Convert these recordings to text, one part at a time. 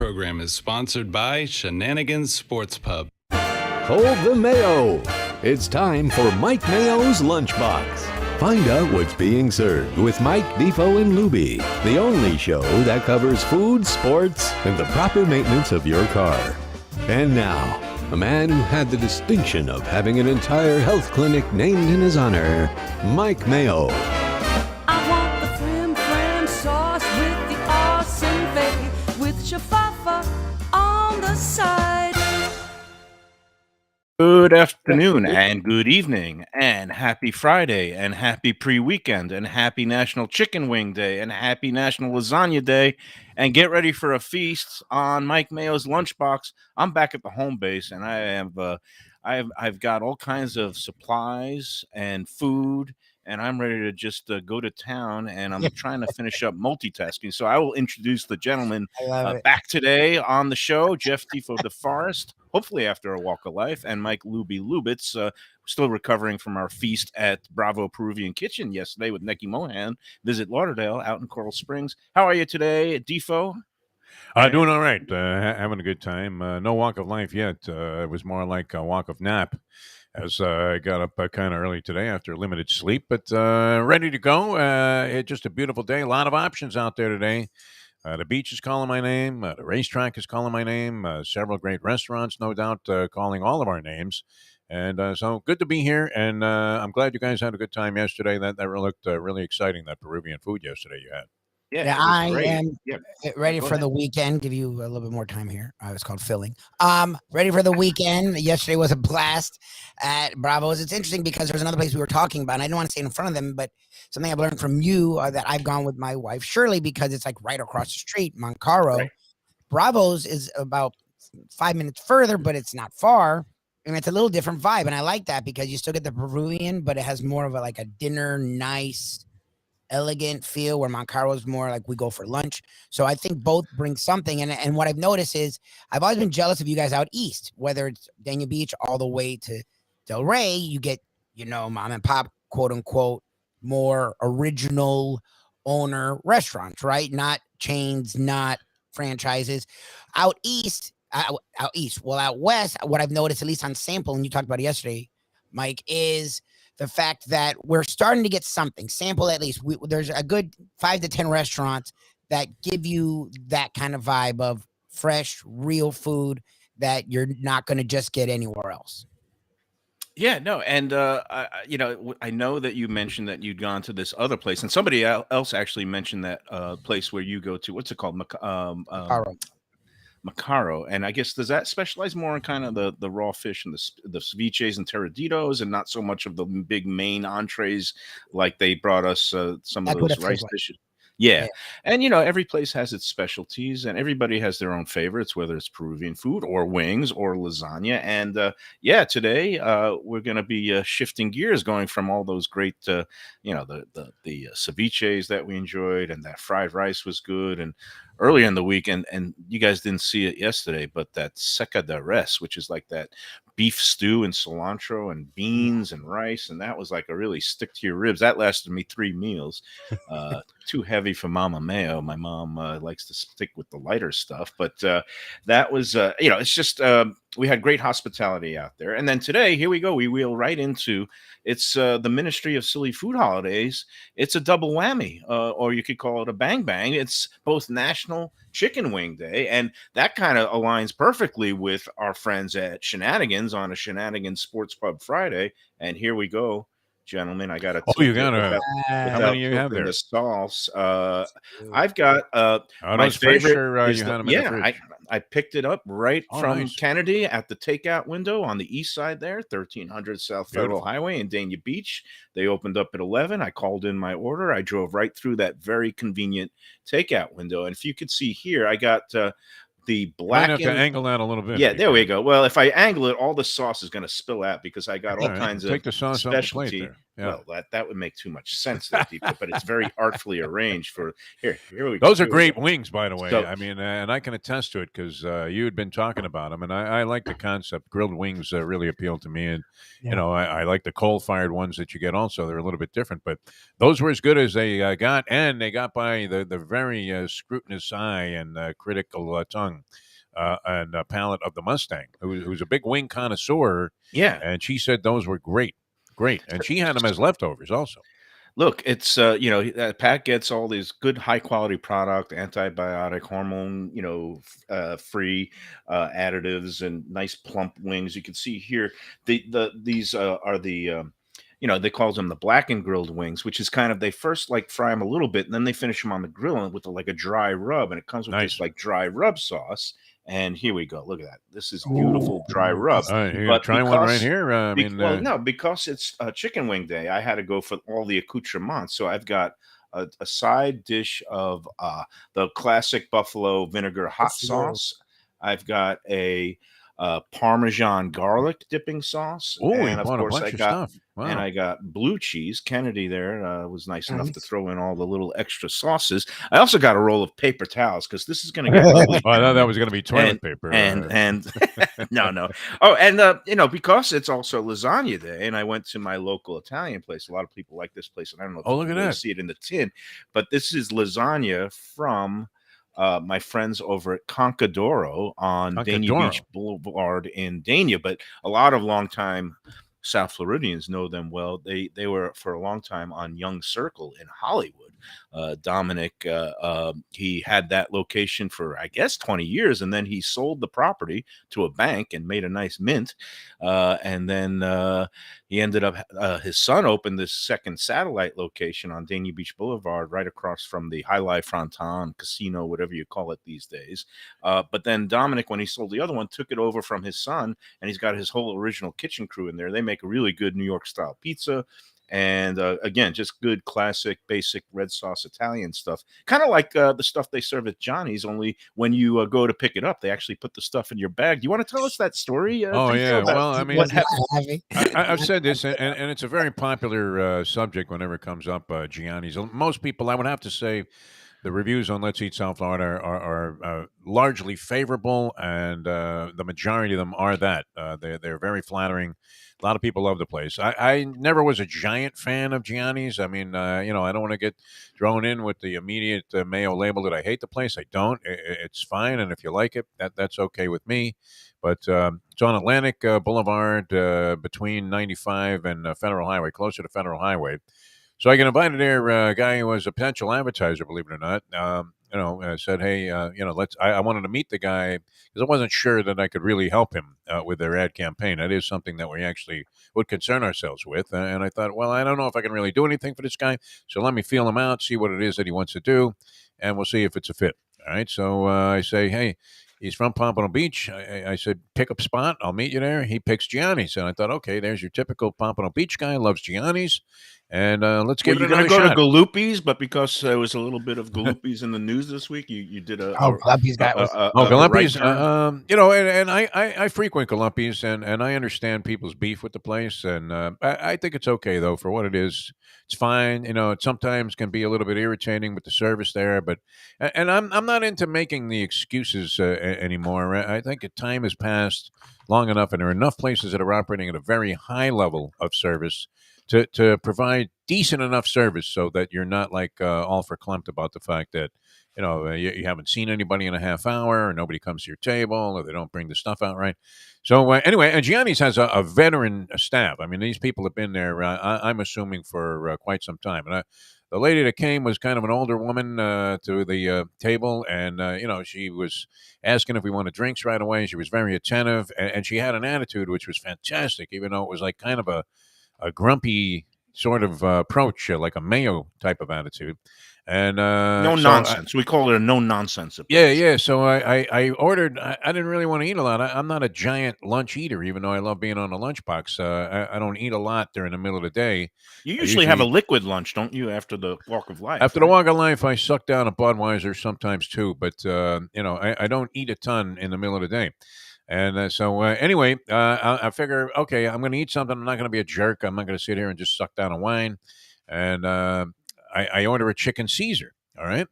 program is sponsored by Shenanigan Sports Pub. Hold the Mayo. It's time for Mike Mayo's Lunchbox. Find out what's being served with Mike, Defo and Lubie, the only show that covers food, sports, and the proper maintenance of your car. And now, a man who had the distinction of having an entire health clinic named in his honor, Mike Mayo. I want the flim flam sauce with the awesome fave, with shafafa on the side. Good afternoon and good evening and happy Friday and happy pre-weekend and happy National Chicken Wing Day and happy National Lasagna Day, and get ready for a feast on Mike Mayo's Lunchbox. I'm back at the home base and I've got all kinds of supplies and food, and I'm ready to just go to town, and I'm trying to finish up multitasking. So I will introduce the gentleman back today on the show, Jeff Defo DeForest, hopefully after a walk of life, and Mike Lubie Lubitz, still recovering from our feast at Bravo Peruvian Kitchen yesterday with Neki Mohan, Visit Lauderdale out in Coral Springs. How are you today, Defo? Doing all right. Having a good time. No walk of life yet. It was more like a walk of nap, as I got up kind of early today after limited sleep, but ready to go. It's just a beautiful day. A lot of options out there today. The beach is calling my name. The racetrack is calling my name. Several great restaurants, no doubt, calling all of our names. And so good to be here. And I'm glad you guys had a good time yesterday. That looked really exciting, that Peruvian food yesterday you had. Yeah, I am ready for the weekend. Give you a little bit more time here. It's called filling. Ready for the weekend. Yesterday was a blast at Bravo's. It's interesting because there was another place we were talking about, and I didn't want to say it in front of them, but something I've learned from you that I've gone with my wife, Shirley, because it's like right across the street, Moncaro. Right. Bravo's is about 5 minutes further, but it's not far. And it's a little different vibe. And I like that because you still get the Peruvian, but it has more of a dinner, nice, elegant feel, where Moncaro is more like we go for lunch. So I think both bring something. And what I've noticed is I've always been jealous of you guys out east, whether it's Dania Beach all the way to Del Rey. You get, mom and pop, quote unquote, more original owner restaurants, right? Not chains, not franchises. Out west, what I've noticed, at least on Sample, and you talked about it yesterday, Mike, is the fact that we're starting to get something. Sample, at least. There's a good 5 to 10 restaurants that give you that kind of vibe of fresh, real food that you're not going to just get anywhere else. Yeah, no, and I know that you mentioned that you'd gone to this other place, and somebody else actually mentioned that place where you go to. What's it called? Macaro, and I guess does that specialize more in kind of the raw fish and the ceviches and teraditos, and not so much of the big main entrees like they brought us some of those rice dishes? Yeah. And every place has its specialties, and everybody has their own favorites, whether it's Peruvian food or wings or lasagna. And today we're going to be shifting gears, going from all those great the ceviches that we enjoyed, and that fried rice was good, and earlier in the week, and you guys didn't see it yesterday, but that seca de res, which is like that beef stew and cilantro and beans and rice, and that was like a really stick to your ribs. That lasted me 3 meals. Too heavy for Mama Mayo. My mom likes to stick with the lighter stuff, but that was it's just we had great hospitality out there. And then today, here we go. We wheel right into it's the Ministry of Silly Food Holidays. It's a double whammy, or you could call it a bang bang. It's both National Chicken Wing Day, and that kind of aligns perfectly with our friends at Shenanigans on a Shenanigan Sports Pub Friday. And here we go, gentlemen. I got you got how many you have there? The stalls. I've got my favorite. I picked it up right from Kennedy at the takeout window on the east side there, 1300 South Federal Highway in Dania Beach. They opened up at 11. I called in my order. I drove right through that very convenient takeout window. And if you could see here, I got the black. Might have to angle that a little bit. Yeah, there we go. Well, if I angle it, all the sauce is going to spill out because I got all kinds of take the sauce specialty. Yeah. Well, that would make too much sense there, Defo, but it's very artfully arranged for here we go. Those are Here we great go. wings, by the way. So- I mean, and I can attest to it because you had been talking about them, and I like the concept. Grilled wings really appeal to me, and you know, I like the coal-fired ones that you get. Also, they're a little bit different, but those were as good as they got, and they got by the very scrutinous eye and critical tongue and palate of the Mustang, who's a big wing connoisseur. Yeah. And she said those were great, and she had them as leftovers also. Look, it's Pat gets all these good high quality product, antibiotic, hormone, free additives and nice plump wings. You can see here these are the they call them the black and grilled wings, which is kind of they first like fry them a little bit and then they finish them on the grill with like a dry rub, and it comes with Nice. this like dry rub sauce. And here we go. Look at that. This is beautiful dry rub. All right, here, But try one right because- here. I mean, no, because it's chicken wing day, I had to go for all the accoutrements. So I've got a side dish of the classic buffalo vinegar hot sauce. I've got a Parmesan garlic dipping sauce. oh, and you of bought a course bunch I of got stuff. Wow. and I got blue cheese. Kennedy there was nice enough to Nice. throw in all the little extra sauces. I also got a roll of paper towels because this is going to get ugly. Oh, I thought that was going to be toilet paper. And no. Oh, and because it's also lasagna day, and I went to my local Italian place. A lot of people like this place, and I don't know if Oh, you look can at really that. see it in the tin, but this is lasagna from my friends over at Concadoro on Dania Concadoro. Beach Boulevard in Dania. But a lot of longtime South Floridians know them well. They were for a long time on Young Circle in Hollywood. Dominic, he had that location for I guess 20 years, and then he sold the property to a bank and made a nice mint. And then he ended up his son opened this second satellite location on Dania Beach Boulevard, right across from the High Life Fronton Casino, whatever you call it these days. But then Dominic, when he sold the other one, took it over from his son, and he's got his whole original kitchen crew in there. They make a really good New York style pizza. And again, just good classic basic red sauce Italian stuff, kind of like the stuff they serve at Johnny's, only when you go to pick it up, they actually put the stuff in your bag. Do you want to tell us that story? Oh, Defo, yeah. about Well, I mean, what Not happened? heavy. I've said this, and it's a very popular subject whenever it comes up, Gianni's. Most people, I would have to say, the reviews on Let's Eat South Florida are largely favorable, and the majority of them are that. They're very flattering. A lot of people love the place. I never was a giant fan of Gianni's. I mean, I don't want to get thrown in with the immediate Mayo label that I hate the place. I don't. It's fine, and if you like it, that's okay with me. But it's on Atlantic Boulevard between 95 and Federal Highway, closer to Federal Highway. So I get invited there. A guy who was a potential advertiser, believe it or not, said, "Hey, let's." I wanted to meet the guy because I wasn't sure that I could really help him with their ad campaign. That is something that we actually would concern ourselves with. And I thought, well, I don't know if I can really do anything for this guy. So let me feel him out, see what it is that he wants to do, and we'll see if it's a fit. All right. So I say, hey. He's from Pompano Beach. I said, pick up spot. I'll meet you there. He picks Gianni's. And I thought, okay, there's your typical Pompano Beach guy, loves Gianni's. And let's give it another You're going to shot. go to Galuppi's, but because there was a little bit of Galuppi's in the news this week, you did a Galuppi's got Galuppi's, right turn. and I frequent Galuppi's, and I understand people's beef with the place. And I think it's okay, though, for what it is. It's fine. It sometimes can be a little bit irritating with the service there, but and I'm not into making the excuses anymore. I think time has passed long enough, and there are enough places that are operating at a very high level of service to provide decent enough service so that you're not like all verklempt about the fact that you haven't seen anybody in a half hour, or nobody comes to your table, or they don't bring the stuff out right. So anyway, Gianni's has a veteran staff. I mean, these people have been there, I'm assuming, for quite some time. And the lady that came was kind of an older woman to the table, and she was asking if we wanted drinks right away. She was very attentive, and she had an attitude which was fantastic, even though it was like kind of a grumpy sort of approach, like a Mayo type of attitude. And No nonsense. We call it a no nonsense approach. Yeah. So I ordered. I didn't really want to eat a lot. I'm not a giant lunch eater, even though I love being on the lunchbox. I don't eat a lot during the middle of the day. You usually have a liquid lunch, don't you, after the walk of life? After the walk of life, I suck down a Budweiser sometimes too, but I don't eat a ton in the middle of the day. And anyway, I figure, okay, I'm going to eat something. I'm not going to be a jerk. I'm not going to sit here and just suck down a wine. And I order a chicken Caesar. All right.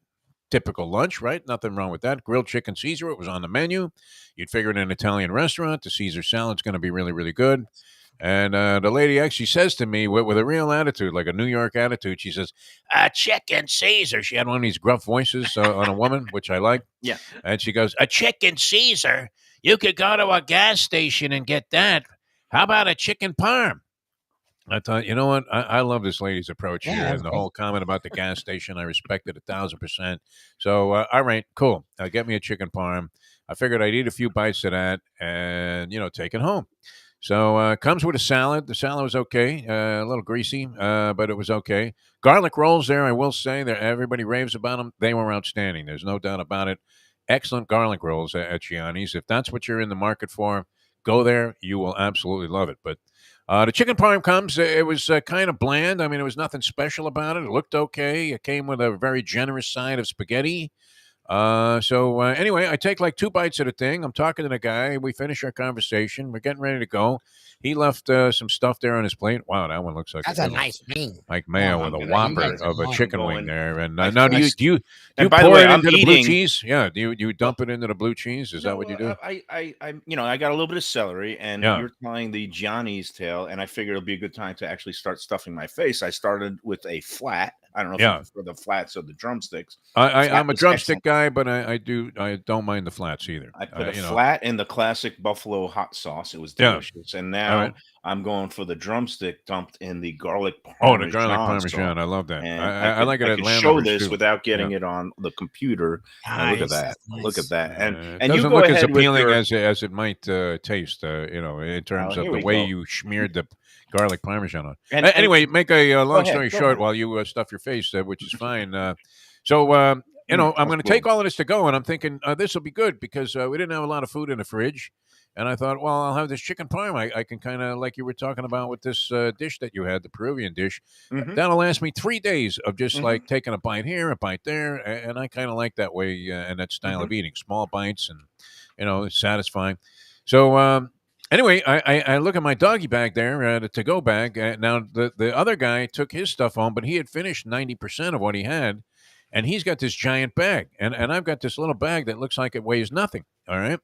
Typical lunch, right? Nothing wrong with that. Grilled chicken Caesar. It was on the menu. You'd figure in an Italian restaurant, the Caesar salad's going to be really, really good. And the lady actually says to me with a real attitude, like a New York attitude, she says, "A chicken Caesar." She had one of these gruff voices on a woman, which I like. Yeah. And she goes, "A chicken Caesar? You could go to a gas station and get that. How about a chicken parm?" I thought, you know what? I love this lady's approach Yeah, here, that's and the great. whole comment about the gas station. I respect it 1,000%. So, all right, cool. Get me a chicken parm. I figured I'd eat a few bites of that and, take it home. So, comes with a salad. The salad was okay, a little greasy, but it was okay. Garlic rolls there, I will say, everybody raves about them. They were outstanding. There's no doubt about it. Excellent garlic rolls at Gianni's. If that's what you're in the market for, go there. You will absolutely love it. But the chicken parm comes. It was kind of bland. I mean, there was nothing special about it. It looked okay. It came with a very generous side of spaghetti. Anyway, I take like 2 bites of the thing. I'm talking to the guy. We finish our conversation. We're getting ready to go. He left some stuff there on his plate. Wow, that one looks like That's a a good one. nice wing. Like Mayo I'm with a gonna- whopper I'm of a going- chicken wing going- there. And I- now, do I- you and by the pour way, it I'm into the blue eating- cheese? Yeah. Do you dump it into the blue cheese? Is that what you do? I got a little bit of celery, and Yeah. you're telling the Johnny's tale, and I figured it'll be a good time to actually start stuffing my face. I started with a flat. I don't know if Yeah. you prefer the flats or the drumsticks. I'm Flat a was drumstick excellent. guy, but I don't mind the flats either. I put a You know. flat in the classic buffalo hot sauce. It was Yeah. delicious. And All now right. I'm going for the drumstick dumped in the garlic parmesan. Oh, the garlic sauce. parmesan. I love that. And I like it I at could Lamb show Lovers, this too. without getting Yeah. it on the computer. And look at Nice, that. that's Look nice. at that. And It and you doesn't go look as ahead with appealing your, as it might taste, in terms of here the we way go. you smeared the garlic parmesan on. And- Anyway, make a long ahead, story go short ahead. while you stuff your face, which is fine. I'm going to take all of this to go, and I'm thinking this will be good because we didn't have a lot of food in the fridge. And I thought, well, I'll have this chicken parm. I can kind of, like you were talking about with this dish that you had, the Peruvian dish. Mhm. That'll last me 3 days of just Mhm. like taking a bite here, a bite there. And I kind of like that way and that style of eating. Small bites and, it's satisfying. So, anyway, I look at my doggy bag there, the to-go bag. Now, the other guy took his stuff home, but he had finished 90% of what he had. And he's got this giant bag. And I've got this little bag that looks like it weighs nothing. All right.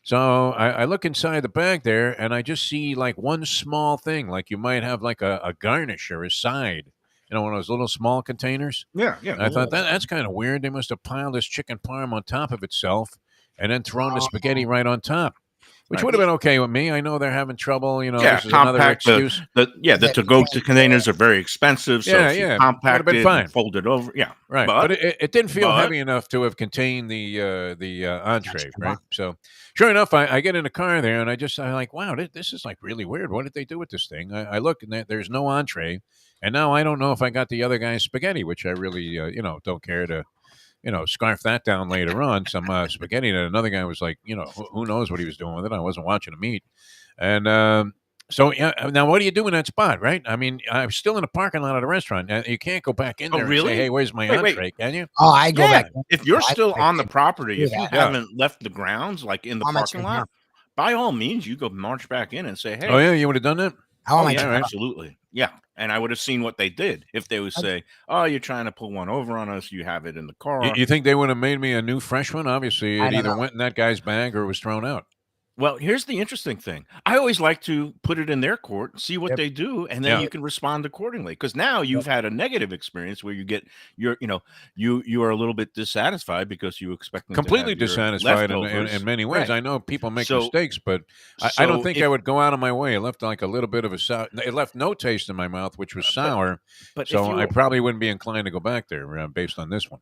So I look inside the bag there, and I just see like one small thing, like you might have like a garnish or a side, one of those little small containers. Yeah. And I thought that's kind of weird. They must have piled this chicken parm on top of itself and then thrown the spaghetti right on top, which Right. would have been okay with me. I know they're having trouble. Yeah, This is another compact. excuse. The to-go containers are very expensive. So Yeah, if you yeah, compact would've been it fine. and fold it over. Yeah. Right, but it didn't feel but- heavy enough to have contained the entree, Gotcha. right? So, sure enough, I get in the car there, and I'm like, wow, this is like really weird. What did they do with this thing? I look, and there's no entree, and now I don't know if I got the other guy's spaghetti, which I really, don't care to, scarf that down later on. Some spaghetti, and another guy was like, who knows what he was doing with it? I wasn't watching him eat, and. So yeah, now what do you do in that spot, right? I mean, I'm still in the parking lot of the restaurant. You can't go back in Oh, there and really? say, "Hey, where's my Wait. entree?" Can you? Oh, I go Yeah, back. if you're I still think on the they property, do if you that. haven't left the grounds, like in the How much parking you lot, have? by all means, you go march back in and say, "Hey, Oh yeah, you would have done that. I want my yeah, chicken. absolutely, yeah." And I would have seen what they did if they would say, "Oh, you're trying to pull one over on us. You have it in the car." You think they would have made me a new fresh one? Obviously, I it don't either know. went in that guy's bag or it was thrown out. Well, here's the interesting thing. I always like to put it in their court, see what Yep. they do, and then Yeah. you can respond accordingly. Because now you've had a negative experience where you are a little bit dissatisfied because you expect them to Completely have your dissatisfied in leftovers. many ways. Right. I know people make So- mistakes, but I don't So think if- I would go out of my way. It left like a little bit of a sour. It left no taste in my mouth, which was sour. But So if you, I probably wouldn't be inclined to go back there based on this one.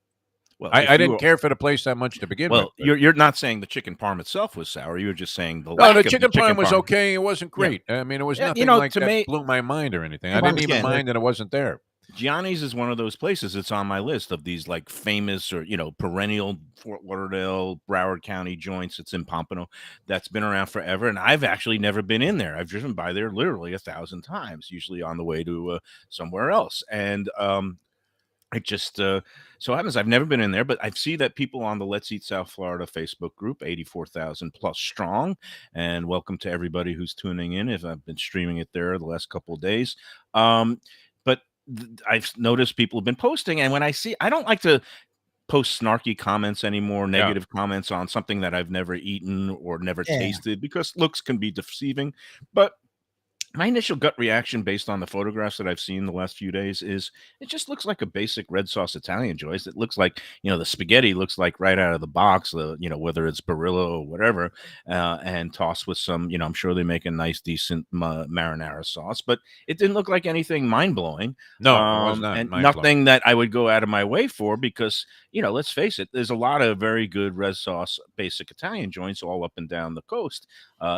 well, if I you didn't were- care for the place that much to begin Well, with. you're not saying the chicken parm itself was sour. You were just saying the No, lack the of chicken parm was parm. okay. It wasn't great. I mean, it was Yeah, nothing like to that me- blew my mind or anything. I Well, didn't even again, mind that it wasn't there. Gianni's is one of those places. It's on my list of these like famous or perennial Fort Lauderdale, Broward County joints. It's in Pompano. That's been around forever, and I've actually never been in there. I've driven by there literally 1,000 times, usually on the way to somewhere else. And It just so happens I've never been in there, but I see that people on the Let's Eat South Florida Facebook group, 84,000 plus strong, and welcome to everybody who's tuning in. If I've been streaming it there the last couple of days, but I've noticed people have been posting, and when I don't like to post snarky comments anymore, negative comments on something that I've never eaten or never tasted because looks can be deceiving, but my initial gut reaction based on the photographs that I've seen the last few days is it just looks like a basic red sauce Italian joint. It looks like, the spaghetti looks like right out of the box, whether it's Barilla or whatever, and tossed with some, I'm sure they make a nice, decent marinara sauce, but it didn't look like anything mind blowing. No, it was not and mind-blowing. nothing that I would go out of my way for because, let's face it, there's a lot of very good red sauce basic Italian joints all up and down the coast,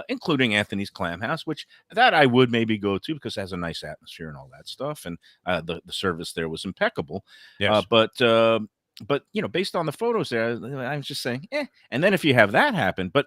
including Anthony's Clam House, which that I would maybe go to because it has a nice atmosphere and all that stuff, and the service there was impeccable. Yes. But based on the photos there, I was just saying, and then if you have that happen, but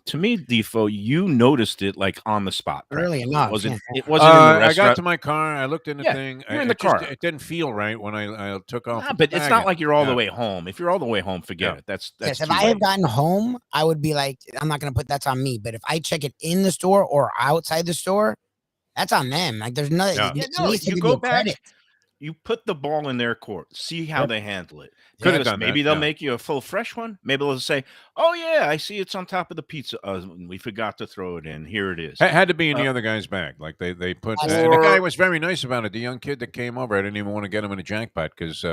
to me, Defo, you noticed it like on the spot. Early enough. It wasn't in the I restaurant. got to my car. I looked in the thing. You're in the car. It didn't feel right when I took off. But it's not like you're all the way home. If you're all the way home, forget it. That's yes. If I had gotten home, I would be like, I'm not going to put that's on me. But if I check it in the store or outside the store, that's on them. Like there's nothing. You go back. Credit. You put the ball in their court. See how they handle it. Could have done maybe that, they'll make you a full fresh one. Maybe they'll say, "Oh yeah, I see it's on top of the pizza. We forgot to throw it in. Here it is." It had to be in the other guy's bag. Like they put. And the guy was very nice about it. The young kid that came over, I didn't even want to get him in a jackpot because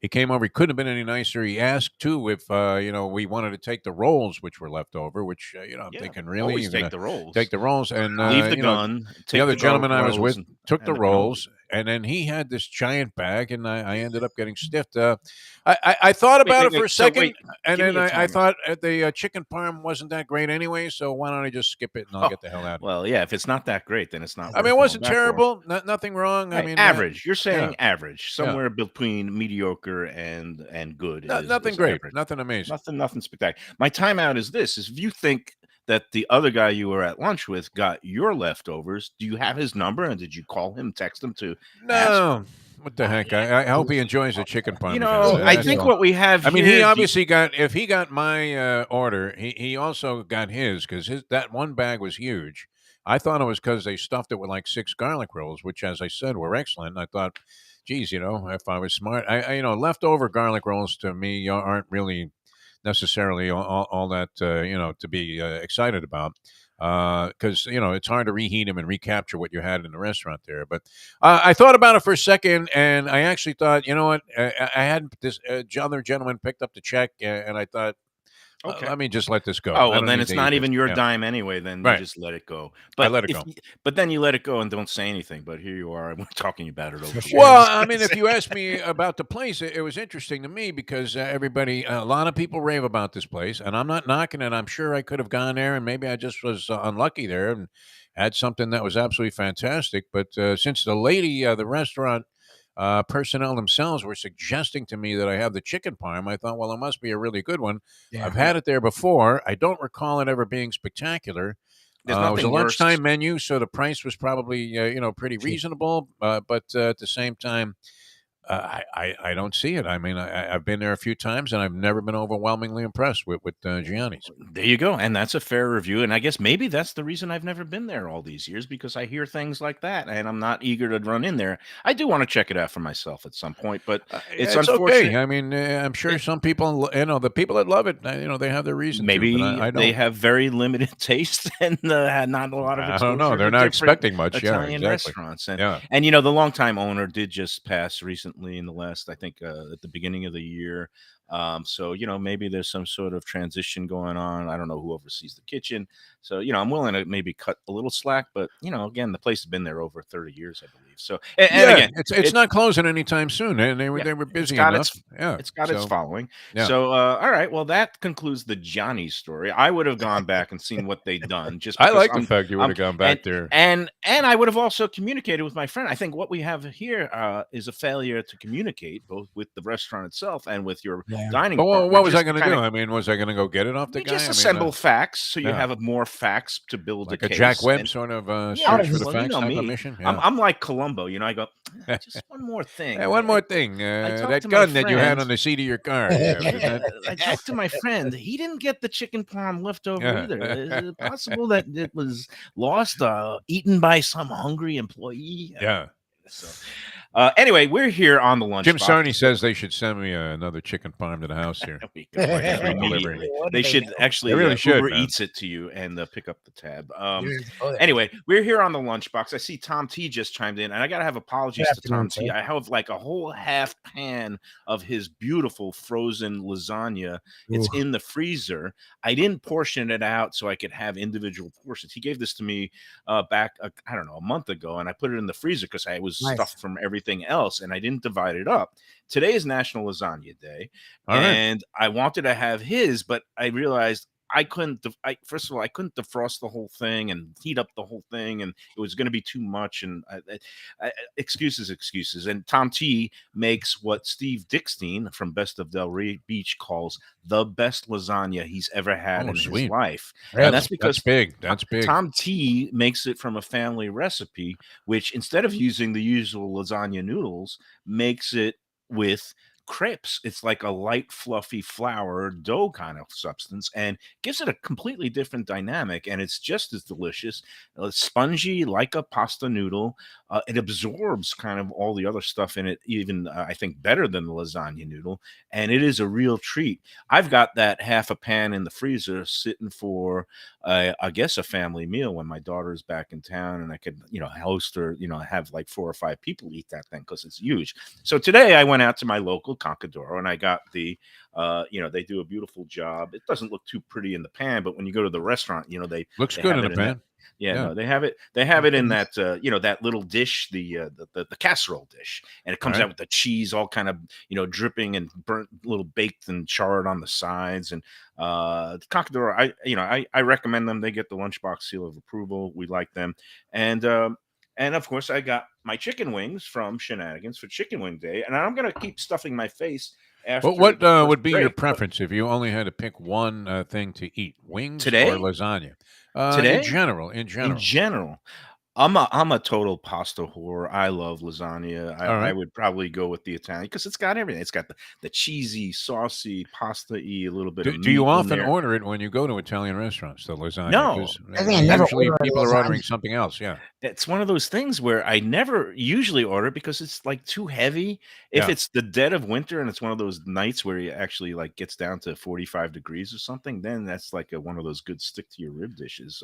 he came over. He couldn't have been any nicer. He asked too if we wanted to take the rolls which were left over. Which I'm thinking, really, always take the rolls. Take the rolls and leave the gun. The other gentleman I was with took the rolls. And then he had this giant bag, and I ended up getting stiffed. I thought about it for a second, and then I thought the chicken parm wasn't that great anyway, so why don't I just skip it and I'll get the hell out of it. Well, yeah, if it's not that great, then it's not. I mean, it wasn't terrible. Nothing wrong. I mean, average. You're saying average, somewhere between mediocre and good. Nothing great. Average. Nothing amazing. Nothing spectacular. My timeout is this: is if you think that the other guy you were at lunch with got your leftovers, do you have his number and did you call him, text him to ask? What the heck? I hope he enjoys the chicken parm. I think what we have I mean, he obviously if he got my order, he also got his because that one bag was huge. I thought it was because they stuffed it with like 6 garlic rolls, which, as I said, were excellent. I thought, geez, if I was smart, leftover garlic rolls to me aren't really necessarily all that to be excited about because it's hard to reheat them and recapture what you had in the restaurant there. But I thought about it for a second, and I actually thought, you know what, I had this other gentleman picked up the check, and I thought, okay, let me just let this go. Oh, and then it's not even your dime anyway. Then you just let it go. But I let it go. But then you let it go and don't say anything. But here you are, and we're talking about it over. Well, I mean, if you ask me about the place, it was interesting to me because a lot of people rave about this place, and I'm not knocking it. I'm sure I could have gone there, and maybe I just was unlucky there and had something that was absolutely fantastic. But since the lady, the restaurant personnel themselves were suggesting to me that I have the chicken parm, I thought, well, it must be a really good one. Yeah. I've had it there before. I don't recall it ever being spectacular. It was a lunchtime menu, so the price was probably pretty reasonable. But at the same time, I don't see it. I mean, I've been there a few times, and I've never been overwhelmingly impressed with Gianni's. There you go, and that's a fair review. And I guess maybe that's the reason I've never been there all these years, because I hear things like that, and I'm not eager to run in there. I do want to check it out for myself at some point, but it's unfortunate. Okay. I mean, I'm sure some people, the people that love it, they have their reasons. Maybe I they have very limited taste and not a lot of. I don't know. They're not expecting much. Italian restaurants, and the longtime owner did just pass recently in the last, I think, at the beginning of the year. So, maybe there's some sort of transition going on. I don't know who oversees the kitchen. So, I'm willing to maybe cut a little slack, but, again, the place has been there over 30 years, I believe. So, again, it's not closing anytime soon. And they were busy enough. It's got its following. Yeah. So, all right. Well, that concludes the Johnny story. I would have gone back and seen what they'd done. Just I like the fact you would have gone back there. And I would have also communicated with my friend. I think what we have here is a failure to communicate both with the restaurant itself and with your dining But apartment. what was I just going to do? I mean, was I going to go get it off the We guy? just I mean, assemble facts so you yeah. have more facts to build like a a case. Jack Webb and- sort of yeah, search for the well, you facts know type me. of mission. Yeah. I'm like Columbo. I go just one more thing. Hey, one more thing. I talked That to gun my that you had friend. on the seat of your car. Yeah, was Yeah, that? I talked to my friend. He didn't get the chicken parm left over Yeah. either. Is it possible that it was lost, eaten by some hungry employee? Yeah. So, anyway, we're here on the Lunchbox. Jim Sarney says they should send me another chicken parm to the house here. We can like a free delivery. delivery. They should actually They really should, Uber man. Eats it to you and pick up the tab. Anyway, we're here on the Lunchbox. I see Tom T just chimed in, and I gotta have apologies to Tom T. I have like a whole half pan of his beautiful frozen lasagna. It's in the freezer. I didn't portion it out so I could have individual portions. He gave this to me back, I don't know, a month ago, and I put it in the freezer because I was stuffed from everything else, and I didn't divide it up. Today is National Lasagna Day, and I wanted to have his, but I realized I couldn't. First of all, I couldn't defrost the whole thing and heat up the whole thing, and it was going to be too much. And excuses. And Tom T makes what Steve Dickstein from Best of Delray Beach calls the best lasagna he's ever had in his life. And that's because that's big. Tom T makes it from a family recipe, which instead of using the usual lasagna noodles, makes it with crepes. It's like a light, fluffy flour dough kind of substance, and gives it a completely different dynamic. And it's just as delicious, spongy like a pasta noodle. It absorbs kind of all the other stuff in it, even I think better than the lasagna noodle. And it is a real treat. I've got that half a pan in the freezer sitting for, I guess, a family meal when my daughter's back in town, and I could, host or have like 4 or 5 people eat that thing because it's huge. So today I went out to my local Concadoro and I got the they do a beautiful job. It doesn't look too pretty in the pan, but when you go to the restaurant, they looks they good have in it the pan. No, they have it in that that little dish, the casserole dish, and it comes out with the cheese all kind of dripping and burnt, little baked and charred on the sides. And Concadoro, I recommend them. They get the Lunchbox seal of approval. We like them. And of course, I got my chicken wings from Shenanigans for Chicken Wing Day, and I'm gonna keep stuffing my face. After What would be your break. preference if you only had to pick one thing to eat? Wings Today? or lasagna? Today? In general. In general, I'm a total pasta whore. I love lasagna. I would probably go with the Italian because it's got everything. It's got the cheesy, saucy, pasta-y, a little bit of meat. Do you in often there. order it when you go to Italian restaurants, the lasagna? No. I think I never usually ordered people are lasagna. ordering something else. Yeah. It's one of those things where I never usually order because it's like too heavy. If it's the dead of winter and it's one of those nights where it actually like gets down to 45 degrees or something, then that's like one of those good stick to your rib dishes.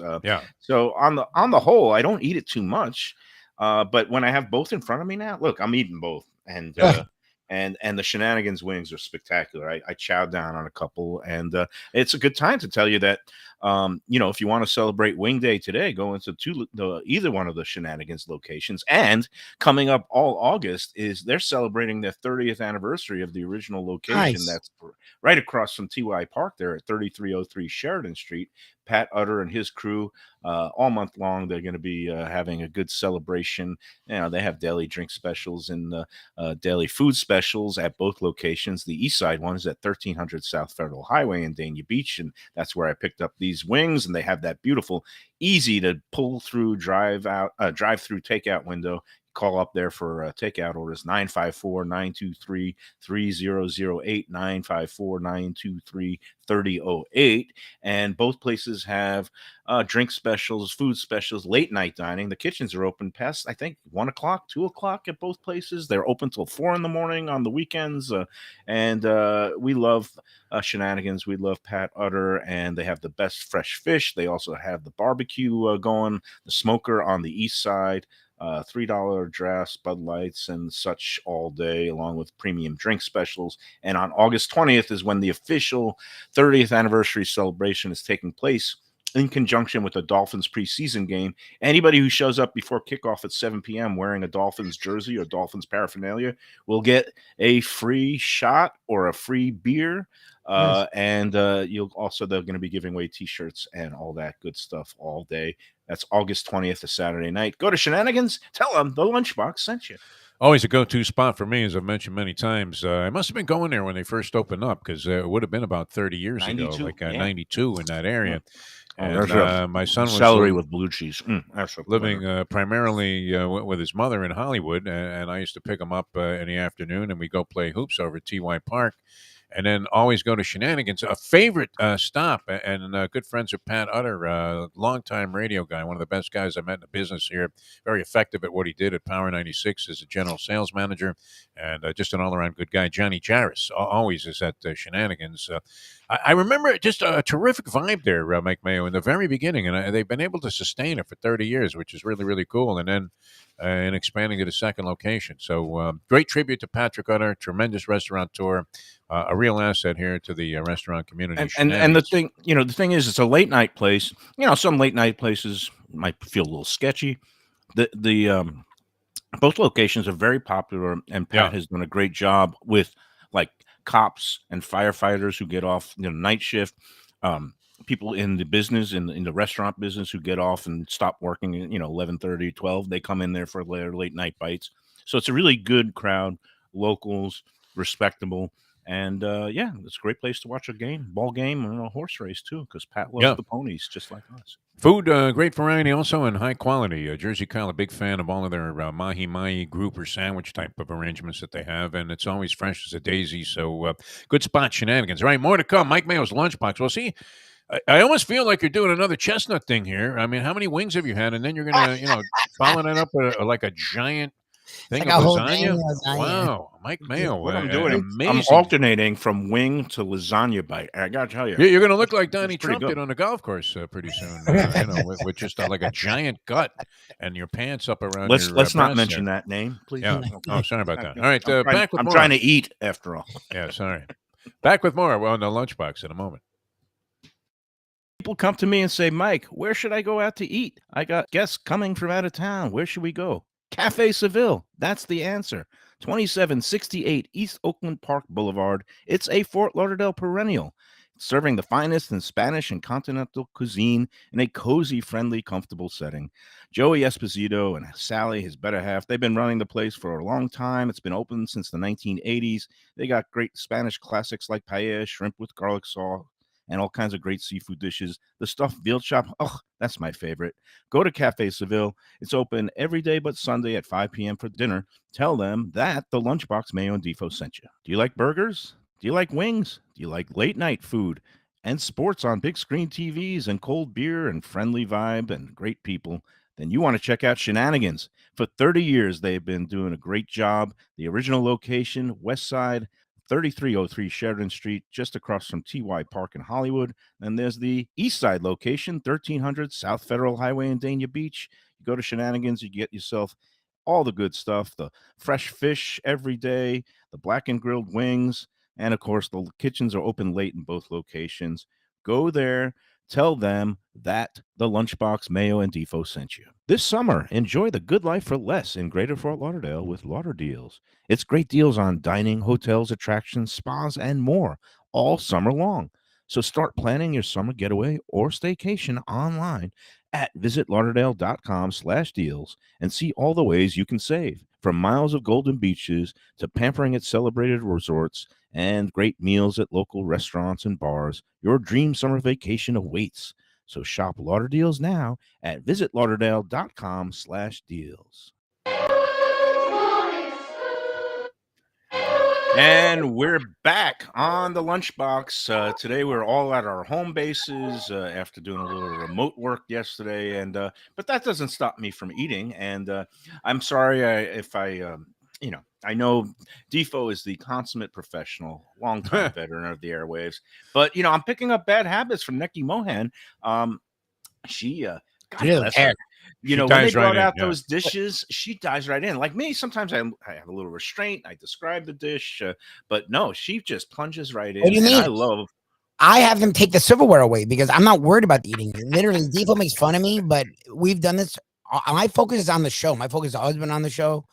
So on the whole, I don't eat it too much. But when I have both in front of me now, look, I'm eating both, and the Shenanigans wings are spectacular. I chowed down on a couple, and it's a good time to tell you that if you want to celebrate Wing Day today, go into either one of the Shenanigans locations. And coming up all August is they're celebrating their 30th anniversary of the original location. Nice. That's right across from TY Park there at 3303 Sheridan Street. Pat Utter and his crew, all month long, they're going to be having a good celebration. They have daily drink specials and daily food specials at both locations. The east side one is at 1300 South Federal Highway in Dania Beach, and that's where I picked up these wings. And they have that beautiful, easy to pull through drive-through takeout window. Call up there for takeout orders, 954-923-3008, 954-923-3008. And both places have drink specials, food specials, late night dining. The kitchens are open past, I think, 1 o'clock, 2 o'clock at both places. They're open till 4 in the morning on the weekends. And we love Shenanigans. We love Pat Utter, and they have the best fresh fish. They also have the barbecue going, the smoker on the east side. $3 drafts, Bud Lights, and such all day, along with premium drink specials. And on August 20th is when the official 30th anniversary celebration is taking place in conjunction with the Dolphins preseason game. Anybody who shows up before kickoff at 7 p.m. wearing a Dolphins jersey or Dolphins paraphernalia will get a free shot or a free beer. Nice. And they're going to be giving away T-shirts and all that good stuff all day. That's August 20th, a Saturday night. Go to Shenanigans. Tell them the Lunchbox sent you. Always a go-to spot for me, as I've mentioned many times. I must have been going there when they first opened up, because it would have been about 30 years ago, 92, like yeah. 92 in that area. There's And my son was celery with blue cheese. That's a living primarily with his mother in Hollywood, and I used to pick him up in the afternoon, and we go play hoops over at TY Park, and then always go to Shenanigans. A favorite stop, and good friends with Pat Utter, longtime radio guy, one of the best guys I met in the business here, very effective at what he did at Power 96 as a general sales manager, and just an all-around good guy. Johnny Jarris always is at Shenanigans. I remember just a terrific vibe there, Mike Mayo, in the very beginning, and they've been able to sustain it for 30 years, which is really, really cool, and then and expanding to the second location. So great tribute to Patrick Utter, tremendous restaurateur, a real asset here to the restaurant community. And the thing is, it's a late night place. Some late night places might feel a little sketchy. The both locations are very popular, and Pat has done a great job with like cops and firefighters who get off night shift, people in the business, in the restaurant business, who get off and stop working 11:30, 12. They come in there for their late night bites. So it's a really good crowd, locals, respectable, and it's a great place to watch a ball game, and a horse race too, because Pat loves the ponies just like us. Food, great variety also, and high quality. Jersey Kyle, a big fan of all of their mahi-mahi grouper sandwich type of arrangements that they have, and it's always fresh as a daisy. So good spot, Shenanigans. All right, more to come. Mike Mayo's Lunchbox. Well, see, I almost feel like you're doing another chestnut thing here. I mean, how many wings have you had? And then you're going to, follow that up with like a giant thing like of a whole lasagna? thing of lasagna. Wow, Mike Mayo. What I'm doing, amazing. I'm alternating from wing to lasagna bite. I got to tell you. You're going to look like Donnie pretty Trump good. did on the golf course pretty soon, with just like a giant gut and your pants up around your Let's not breasts mention there. that name, please. Yeah. Oh, sorry about that. All right, back with I'm more. trying to eat after all. Yeah, sorry. Back with more. Well, on the Lunchbox in a moment. People come to me and say, Mike, where should I go out to eat? I got guests coming from out of town. Where should we go? Cafe Seville. That's the answer. 2768 East Oakland Park Boulevard. It's a Fort Lauderdale perennial, serving the finest in Spanish and continental cuisine in a cozy, friendly, comfortable setting. Joey Esposito and Sally, his better half, they've been running the place for a long time. It's been open since the 1980s. They got great Spanish classics like paella, shrimp with garlic sauce, and all kinds of great seafood dishes. The stuffed veal chop, that's my favorite. Go to Cafe Seville. It's open every day but Sunday at 5 p.m. for dinner. Tell them that the Lunchbox Mayo and Defo sent you. Do you like burgers? Do you like wings? Do you like late night food and sports on big screen TVs and cold beer and friendly vibe and great people? Then you want to check out Shenanigans. For 30 years, they've been doing a great job. The original location, West Side, 3303 Sheridan Street, just across from TY Park in Hollywood. Then there's the East Side location, 1300 South Federal Highway in Dania Beach. You go to Shenanigans, you get yourself all the good stuff, the fresh fish every day, the blackened grilled wings, and of course, the kitchens are open late in both locations. Go there. Tell them that the Lunchbox Mayo and Defo sent you. This summer, enjoy the good life for less in Greater Fort Lauderdale with Lauder Deals. It's great deals on dining, hotels, attractions, spas, and more all summer long. So start planning your summer getaway or staycation online at visitlauderdale.com/deals and see all the ways you can save. From miles of golden beaches to pampering at celebrated resorts and great meals at local restaurants and bars, your dream summer vacation awaits. So shop Lauder Deals now at visitlauderdale.com/deals. And we're back on the Lunchbox. Today we're all at our home bases after doing a little remote work yesterday, and but that doesn't stop me from eating. And I'm sorry if I I know Defo is the consummate professional, longtime veteran of the airwaves, but I'm picking up bad habits from Neki Mohan. She God bless her. When they brought out those dishes, she dives right in. Like me, sometimes I have a little restraint. I describe the dish, but no, she just plunges right in. What do you mean? I have them take the silverware away because I'm not worried about the eating. Literally, Defo makes fun of me, but we've done this. My focus is on the show. My focus has always been on the show,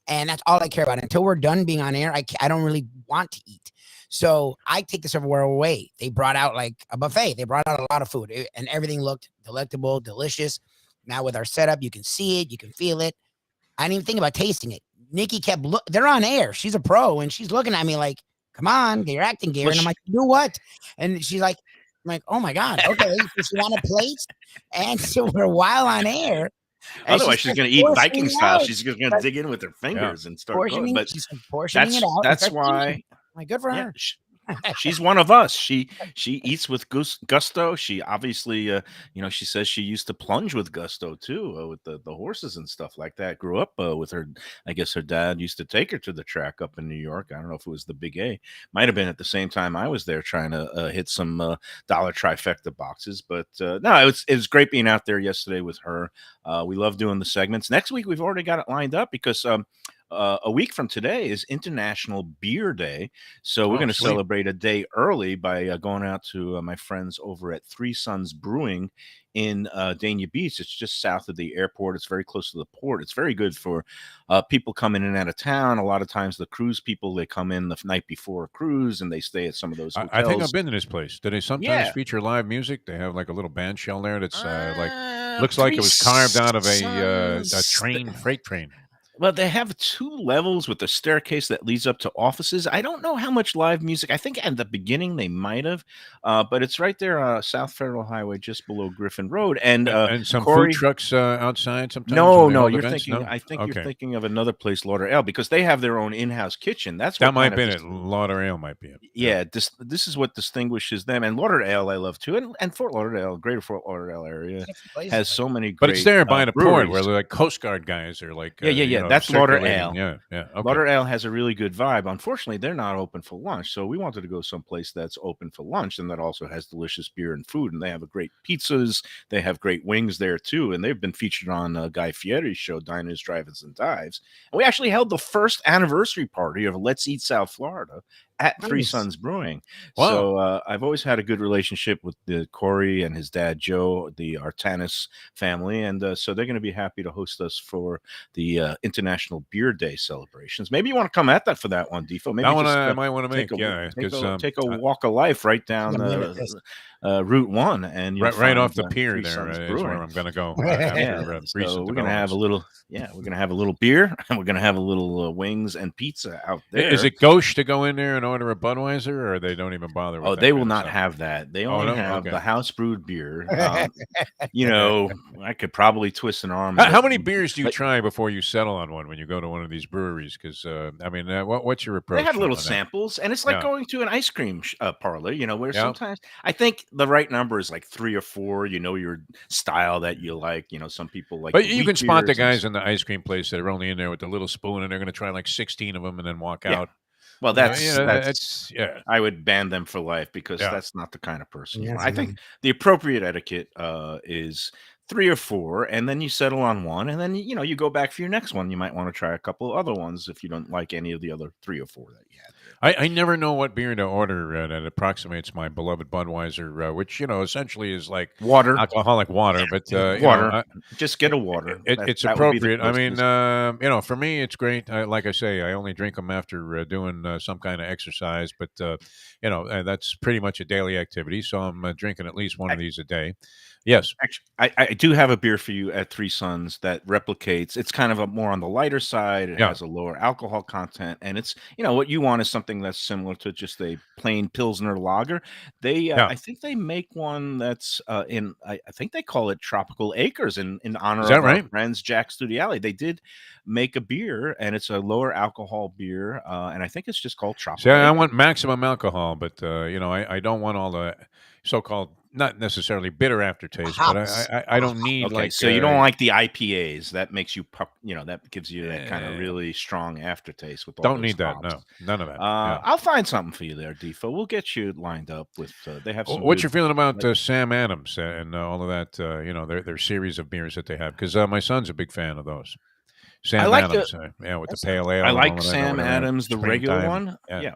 and that's all I care about. Until we're done being on air, I don't really want to eat. So I take the silverware away. They brought out like a buffet. They brought out a lot of food, and everything looked delectable, delicious. Now with our setup, you can see it, you can feel it. I didn't even think about tasting it. Nikki kept they're on air. She's a pro, and she's looking at me like, "Come on, get your acting gear." And I'm like, "You know what?" And she's like, "I'm like, oh my god, okay." So she want a plate, and so we're while on air. Otherwise, she's going to eat Viking style. She's just going to dig in with her fingers and start going. But she's portioning it out. That's why. Like, good for her. She's one of us. She eats with gusto. She obviously, she says she used to plunge with gusto too, with the horses and stuff like that. Grew up with her. I guess her dad used to take her to the track up in New York. I don't know if it was the Big A. Might have been at the same time I was there trying to hit some dollar trifecta boxes. But no, it was great being out there yesterday with her. We love doing the segments. Next week we've already got it lined up because a week from today is International Beer Day. So we're going to celebrate a day early by going out to my friends over at Three Sons Brewing in Dania Beach. It's just south of the airport. It's very close to the port. It's very good for people coming in and out of town. A lot of times the cruise people, they come in the night before a cruise and they stay at some of those hotels. I think I've been to this place. Do they sometimes feature live music? They have like a little band shell there that's looks like it was carved out of a freight train. Well, they have 2 levels with a staircase that leads up to offices. I don't know how much live music. I think at the beginning they might have, but it's right there, South Federal Highway, just below Griffin Road, and some Corey, food trucks outside. Sometimes. No, you're thinking. No? I think you're thinking of another place, Lauderdale, because they have their own in-house kitchen. That's what that might be it. Lauderdale might be it. Yeah, this is what distinguishes them, and Lauderdale I love too, and Fort Lauderdale, Greater Fort Lauderdale area has so many. Great, but it's there by the breweries. port where like Coast Guard guys are like. Yeah. That's Lauderdale. Yeah. Okay. Lauderdale has a really good vibe. Unfortunately, they're not open for lunch, so we wanted to go someplace that's open for lunch and that also has delicious beer and food. And they have a great pizzas. They have great wings there too, and they've been featured on Guy Fieri's show, Diners, Drive-ins, and Dives. And we actually held the first anniversary party of Let's Eat South Florida at Three Sons Brewing. Wow. So I've always had a good relationship with Corey and his dad, Joe, the Artanis family. And so they're going to be happy to host us for the International Beer Day celebrations. Maybe you want to come at that for that one, Defo. Maybe that one I might want to make. Take a walk of life right down Route 1. And right off the pier there is where I'm going to go. So we're going to have a little, we're going to have a little beer and we're going to have a little wings and pizza out there. Is it gauche to go in there and order a Budweiser, or they don't even bother with that? They will not have that. They only have the house brewed beer. I could probably twist an arm. How many beers do you try before you settle on one when you go to one of these breweries? Because what's your approach? They have little samples, and it's like going to an ice cream parlor. Where sometimes I think the right number is like 3 or 4. Your style that you like. Some people like. But you can spot the guys in the ice cream place that are only in there with the little spoon, and they're going to try like 16 of them and then walk out. Well, that's I would ban them for life because that's not the kind of person. I think the appropriate etiquette is 3 or 4, and then you settle on one, and then you go back for your next one. You might want to try a couple other ones if you don't like any of the other 3 or 4 that you had. I never know what beer to order that approximates my beloved Budweiser, which essentially is like water, alcoholic water. But water, just get a water. It's appropriate. I mean, for me, it's great. Like I say, I only drink them after doing some kind of exercise, but that's pretty much a daily activity. So I'm drinking at least one of these a day. Yes. Actually, I do have a beer for you at Three Sons that replicates. It's kind of more on the lighter side. It has a lower alcohol content, and it's what you want is something that's similar to just a plain Pilsner lager. They I think they make one that's I think they call it Tropical Acres in honor of our friends Jack Studiali. They did make a beer, and it's a lower alcohol beer, and I think it's just called Tropical. I want maximum alcohol, but I don't want all the so-called not necessarily bitter aftertaste, but I don't need so you don't like the IPAs that makes you that gives you that kind of really strong aftertaste with all don't need hops. that none of that. I'll find something for you there, Defo. We'll get you lined up with they have some what's your feeling about Sam Adams and all of that their series of beers that they have, because my son's a big fan of those. Sam like Adams, with the pale ale. I and like all of that Sam over there. Adams, the regular Springtime. one. Yeah.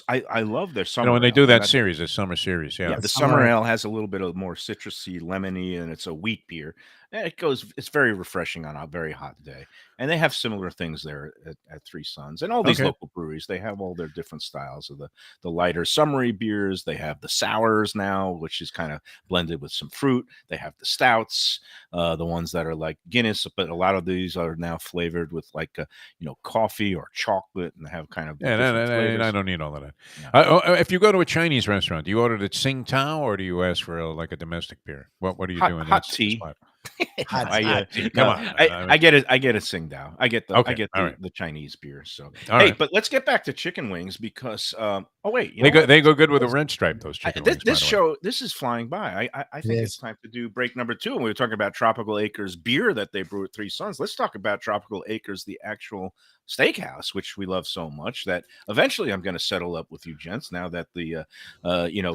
I love their summer. when they ale. do that That's- series, the summer series, Yeah, the summer summer ale. ale has a little bit of more citrusy, lemony, and it's a wheat beer. And it's very refreshing on a very hot day. And they have similar things there at Three Sons. And all these Okay. local breweries, they have all their different styles of the lighter summery beers. They have the sours now, which is kind of blended with some fruit. They have the stouts, the ones that are like Guinness, but a lot of these are now flavored with like coffee or chocolate, and they have kind of different flavors. I don't need all of that. No. If you go to a Chinese restaurant, do you order the Tsing Tao or do you ask for like a domestic beer? What do you do in hot that tea. spot? Come on. I get it. I get a Tsingtao. I get the Chinese beer. So but let's get back to chicken wings because they go good with a red stripe. Those chicken wings. This is flying by. I think it's time to do break number 2. And we were talking about Tropical Acres beer that they brew at Three Sons. Let's talk about Tropical Acres, the actual steakhouse, which we love so much that eventually I'm going to settle up with you gents now that the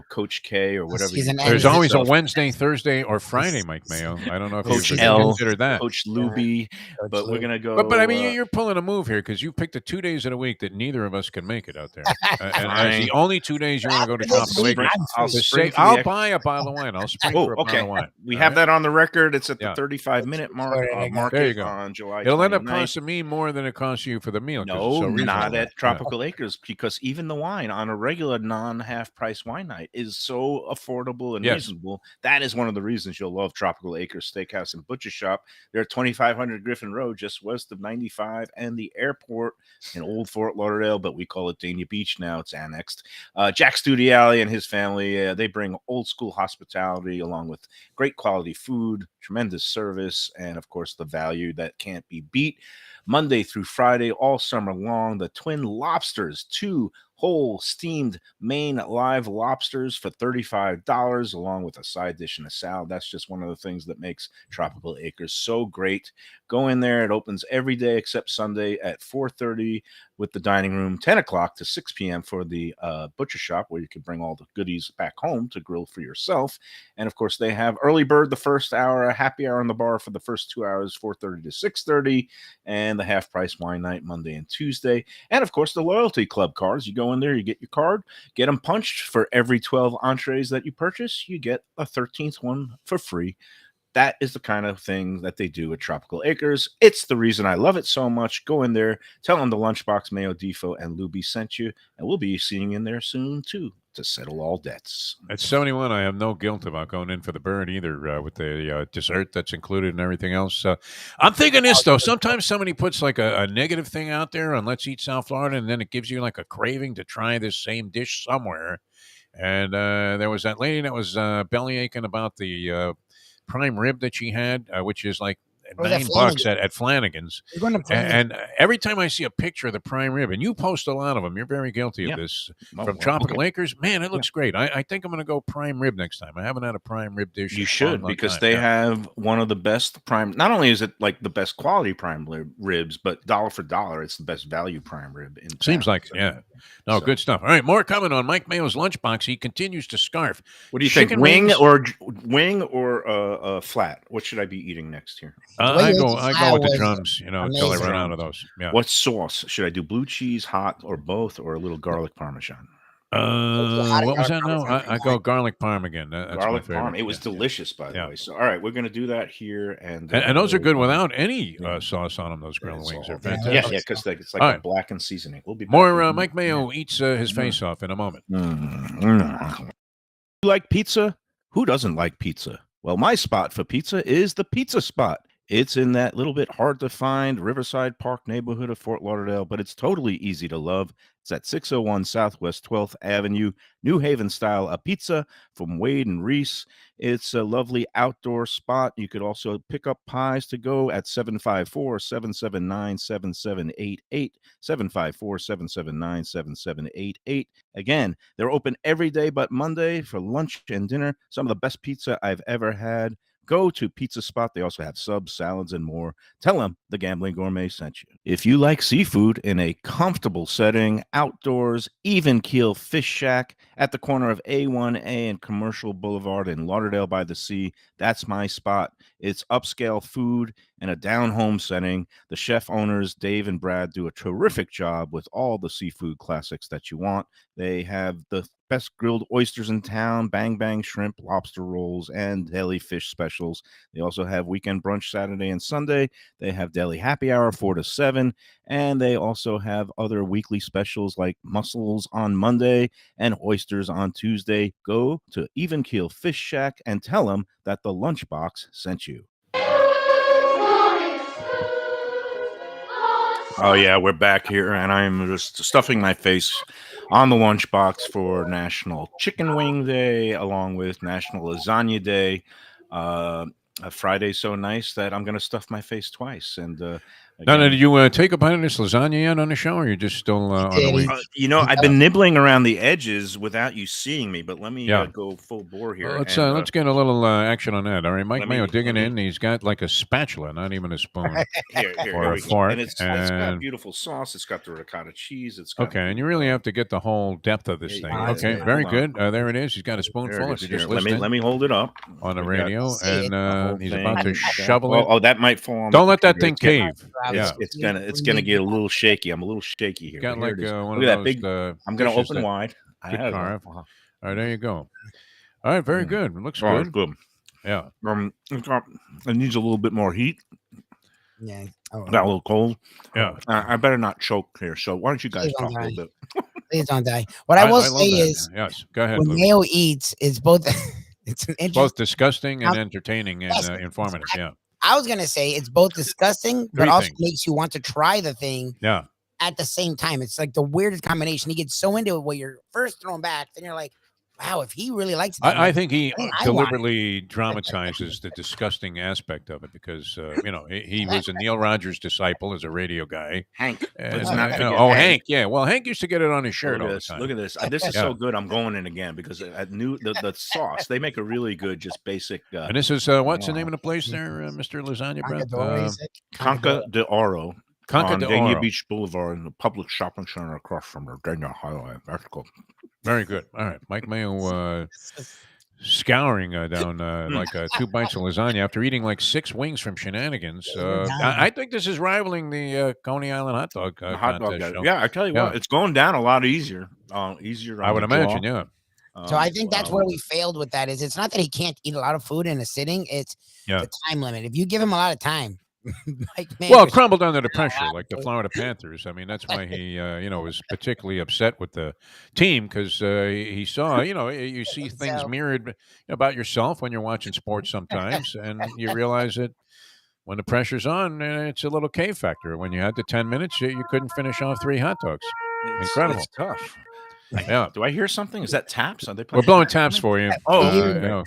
Coach K or whatever. There's always a Wednesday, Thursday, or Friday, Mike Mayo. I don't know if Coach you've L, considered that. Coach Lubie, but we're gonna go. But I mean, you're pulling a move here because you picked the 2 days in a week that neither of us can make it out there, and as the only 2 days you want to go to Tropical Acres. I'll buy a bottle of wine. I'll spring for a bottle of wine. We have that on the record. It's at the 35-minute mark. There you go. On July. It'll end up costing me more than it costs you for the meal. No, not at Tropical Acres, because even the wine on a regular non-half price wine night is so affordable and reasonable. That is one of the reasons you'll love Tropical Acres Steakhouse and Butcher Shop. They're at 2500 Griffin Road, just west of 95 and the airport in Old Fort Lauderdale, but we call it Dania Beach now. It's annexed. Jack Studiali and his family, they bring old school hospitality along with great quality food, tremendous service, and of course the value that can't be beat. Monday through Friday, all summer long, the Twin Lobsters, 2 whole steamed Maine live lobsters for $35, along with a side dish and a salad. That's just one of the things that makes Tropical Acres so great. Go in there. It opens every day except Sunday at 4:30 with the dining room, 10 o'clock to 6 p.m. for the butcher shop, where you can bring all the goodies back home to grill for yourself. And of course, they have early bird the first hour, a happy hour in the bar for the first 2 hours, 4:30 to 6:30, and the half price wine night Monday and Tuesday. And of course, the loyalty club cards. You go in there, you get your card, get them punched. For every 12 entrees that you purchase, you get a 13th one for free. That is the kind of thing that they do at Tropical Acres. It's the reason I love it so much. Go in there, tell them the Lunchbox, Mayo, Defo, and Lubie sent you, and we'll be seeing you in there soon, too, to settle all debts. At 71, I have no guilt about going in for the bird either, with the dessert that's included and everything else. I'm thinking this, though. Sometimes somebody puts like a negative thing out there on Let's Eat South Florida, and then it gives you like a craving to try this same dish somewhere. And there was that lady that was belly aching about the prime rib that she had, which is like $9 at Flanagan's. And every time I see a picture of the prime rib, and you post a lot of them, you're very guilty of this, from Tropical Acres, man, it looks great. I think I'm going to go prime rib next time. I haven't had a prime rib dish. You should, because they have one of the best prime. Not only is it like the best quality prime ribs, but dollar for dollar, it's the best value prime rib in town. Seems like it, yeah. No, good stuff. All right, more coming on Mike Mayo's Lunchbox. He continues to scarf. What do you think? Wing or flat? What should I be eating next here? I go with the drums, until I run out of those. Yeah. What sauce should I do? Blue cheese, hot, or both, or a little garlic parmesan? What was that now? I go garlic parm again. That's garlic my favorite. Parm. It was delicious, by the way. So, all right, we're going to do that here, and those are good without any sauce on them. Those grilled wings are fantastic. Yeah, because it's like a blackened seasoning. We'll be more. Mike Mayo eats his face off in a moment. You like pizza? Who doesn't like pizza? Well, my spot for pizza is the Pizza Spot. It's in that little bit hard to find Riverside Park neighborhood of Fort Lauderdale, but it's totally easy to love. It's at 601 Southwest 12th Avenue, New Haven style pizza from Wade and Reese. It's a lovely outdoor spot. You could also pick up pies to go at 754-779-7788, 754-779-7788. Again, they're open every day but Monday for lunch and dinner. Some of the best pizza I've ever had. Go to Pizza Spot. They also have subs, salads, and more. Tell them the Gambling Gourmet sent you. If you like seafood in a comfortable setting, outdoors, even keel fish shack at the corner of A1A and Commercial Boulevard in Lauderdale by the Sea, that's my spot. It's upscale food in a down-home setting. The chef owners, Dave and Brad, do a terrific job with all the seafood classics that you want. They have the best grilled oysters in town, bang bang shrimp, lobster rolls, and deli fish specials. They also have weekend brunch Saturday and Sunday. They have deli happy hour 4 to 7, and they also have other weekly specials like mussels on Monday and oysters on Tuesday. Go to Even Keel Fish Shack and tell them that the Lunchbox sent you. Oh, yeah, we're back here, and I'm just stuffing my face on the Lunchbox for National Chicken Wing Day, along with National Lasagna Day. Friday's so nice that I'm going to stuff my face twice. And Now, did you take a bite of this lasagna yet on the show, or are you just still on the way? I've been nibbling around the edges without you seeing me, but let me go full bore here. Let's get a little action on that. All right, Mike Mayo digging in. He's got like a spatula, not even a spoon, or a fork. And it's got beautiful sauce. It's got the ricotta cheese. It's got and you really have to get the whole depth of this thing. Okay, very good. There it is. He's got a spoonful. If you just let me hold it up on the radio, and he's about to shovel it. Oh, that might fall on. Don't let that thing cave. It's gonna get a little shaky. I'm a little shaky here. Got like one Look of at those. that big. I'm gonna open wide. Carve. All right, there you go. All right, very good. It looks good. Good. Yeah. It needs a little bit more heat. Yeah. Got a little cold. Yeah. I better not choke here. So why don't you guys talk a little bit? Please don't die. What I will say is, yes, go ahead. When Mayo eats, it's both. It's both disgusting and entertaining and informative. Yeah. I was gonna say it's both disgusting, but also makes you want to try the thing. Yeah. At the same time, it's like the weirdest combination. He gets so into it where you're first thrown back, then you're like, "Wow, if he really likes it." I think he deliberately dramatizes the disgusting aspect of it because he was a Neil Rogers disciple as a radio guy. Hank. Hank. Yeah. Well, Hank used to get it on his shirt all the time. Look at this. This is so good. I'm going in again because I knew the sauce. They make a really good, just basic. And this is what's the name of the place there, Mr. Lasagna Breath? Conca de Oro. Conca de Dania Oro. Beach Boulevard in the public shopping center across from the Dania Highway. That's cool. Very good. All right. Mike Mayo scouring down like 2 bites of lasagna after eating like 6 wings from Shenanigans. I think this is rivaling the Coney Island hot dog contest show. Yeah, I tell you what, it's going down a lot easier. Easier. I would imagine, yeah. So I think that's where we failed with that. Is it's not that he can't eat a lot of food in a sitting; it's the time limit. If you give him a lot of time, crumbled under the pressure like the Florida Panthers. I mean, that's why he, was particularly upset with the team because he saw, you see things mirrored about yourself when you're watching sports sometimes, and you realize that when the pressure's on, it's a little K factor. When you had the 10 minutes, you couldn't finish off 3 hot dogs. Incredible. It's tough. Yeah. Do I hear something? Is that taps? Are they We're blowing taps for you. Oh,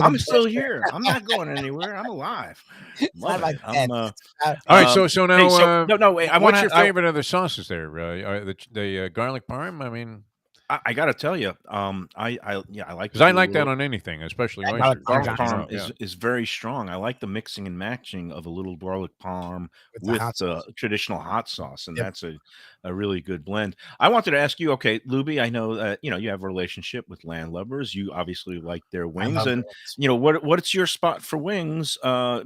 I'm still here. I'm not going anywhere. I'm alive. All right. So now, wait. What's your favorite of the sauces there? The garlic parm. I mean, I got to tell you, I like because I like that on anything, especially oysters. Garlic parm is very strong. I like the mixing and matching of a little garlic parm with traditional hot sauce, and that's a really good blend. I wanted to ask you, okay, Lubie, I know that you have a relationship with landlubbers. You obviously like their wings, and what's your spot for wings?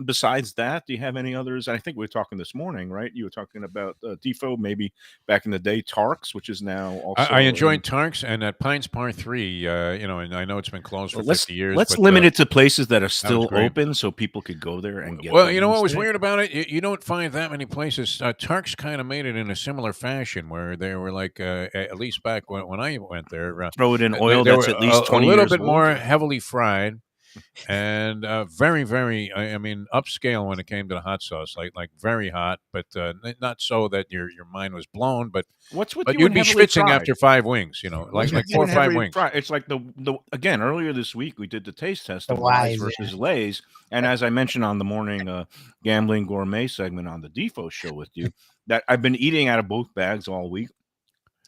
Besides that, do you have any others? I think we were talking this morning, right? You were talking about Defo, maybe back in the day, Tarks, which is now also. I enjoyed Tarks and at Pines Par 3. And I know it's been closed for 50 years. Let's limit it to places that are still open, so people could go there and get. Well, you know what was weird about it? You don't find that many places. Tarks kind of made it in a similar fashion where they were like, at least back when I went there, throw it in oil that's at least 20 a little years bit old. more heavily fried. And very, very, upscale when it came to the hot sauce, like very hot, but not so that your mind was blown. But you'd be schwitzing after 5 wings, like 4 or 5 wings. It's like the again earlier this week we did the taste test of Wise versus Lay's, and as I mentioned on the morning gambling gourmet segment on the Defo show with you, that I've been eating out of both bags all week.